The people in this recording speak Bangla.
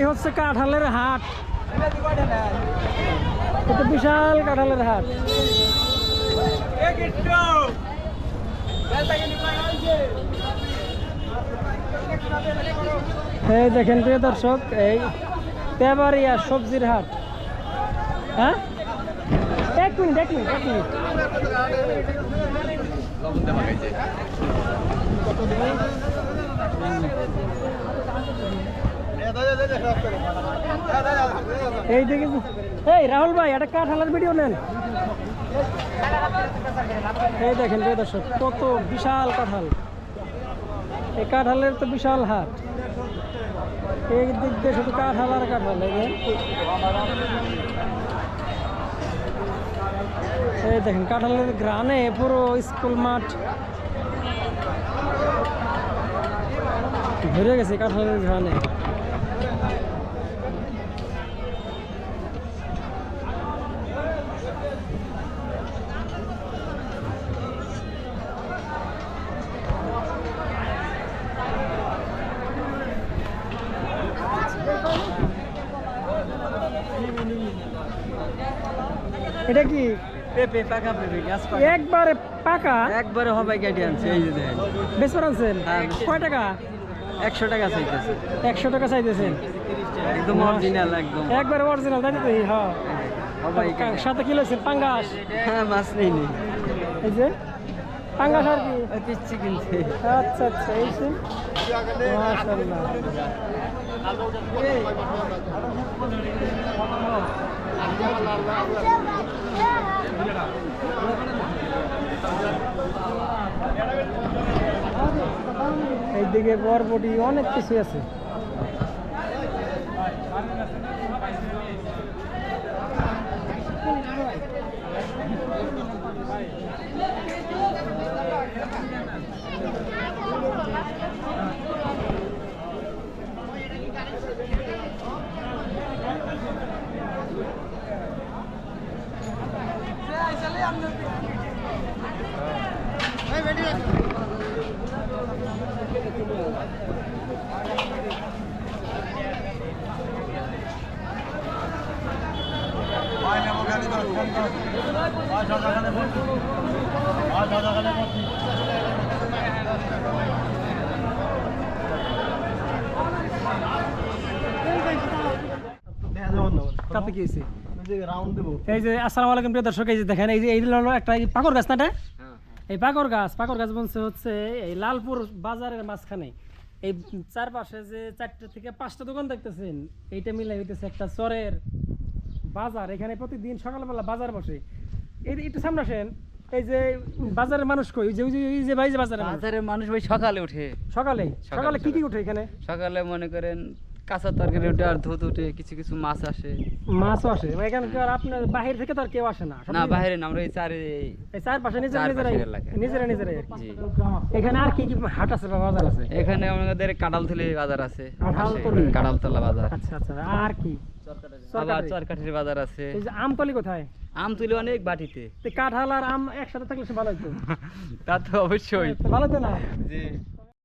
এই হচ্ছে কাঁঠালের হাট। এটা বিশাল কাঁঠালের হাট। এই দেখেন প্রিয় দর্শক, এই তেবাড়িয়া সবজির হাট। হ্যাঁ, এক মিনিট। এই দেখেন, এই রাহুল ভাই একটা কাঁঠালের ভিডিও নেন। এই দেখেন প্রিয় দর্শক, কত বিশাল কাঁঠাল। এই কাঁঠালের তো বিশাল হাট। এই দিক দিয়ে শুধু কাঁঠাল আর কাঁঠাল। এই দেখেন কাঁঠালের গ্রানে পুরো স্কুল মাঠ ভরে গেছে কাঁঠালের গ্রানে। এটা কি পেঁপে পাকা পেঁপে গাছ পাকা একবারে পাকা? একবারে হবে কেটে আনছে এই যে দেখেন। বেচবার আনছেন? হ্যাঁ। কয় টাকা? 100 টাকা চাইতেছে। 100 টাকা চাইতেছেন? একদম অরিজিনাল, একদম একবারে অরিজিনাল, তাই তো? হ্যাঁ। সাথে কি লইছেন? পাঙ্গাস? হ্যাঁ, মাছ নেই। এই যে পাঙ্গাস আর কি পিচ্ছি কিনছে। আচ্ছা, এই যে মাশাআল্লাহ। এইদিকে বরবটি অনেক কিছু আছে। এই যে আসসালামু আলাইকুম প্রিয় দর্শক, এই যে দেখেন, এই যে হলো একটা পাকর গাছ, না? এই পাকর গাছ বলছে হচ্ছে এই লালপুর বাজারের মাঝখানে। এই চারপাশে যে 4টা থেকে 5টা দোকান দেখতেছেন, এইটা মিলে হইতেছে একটা চরের বাজার। এখানে প্রতিদিন সকালবেলা বাজার বসে। এই একটু সামনে আসেন। এই যে বাজারের মানুষ কই? ওই যে ভাই, যে বাজারের মানুষ ভাই সকালে উঠে। সকালে কি উঠে এখানে? সকালে মনে করেন কাঁচা তরকারি উঠে, আর দুধ উঠে, কিছু মাছ আসে। মাছও আসে? এখানকার আপনার বাহির থেকে তো আর কেউ আসে না? না, বাইরে না, আমরা এই চারপাশে নিজেরাই। এখানে আর কি হাট আছে বা বাজার আছে? এখানে আমাদের কাঁঠালতলি বাজার আছে। কাঁঠালতলা বাজার। আচ্ছা। আর কি? আবার চরকাঠির বাজার আছে। এই যে আমতলি কোথায়? আমতলি অনেক বাটিতে। কাঁঠাল আর আম একসাথে থাকলে ভালো হতো। তা তো অবশ্যই ভালো তো না? জি।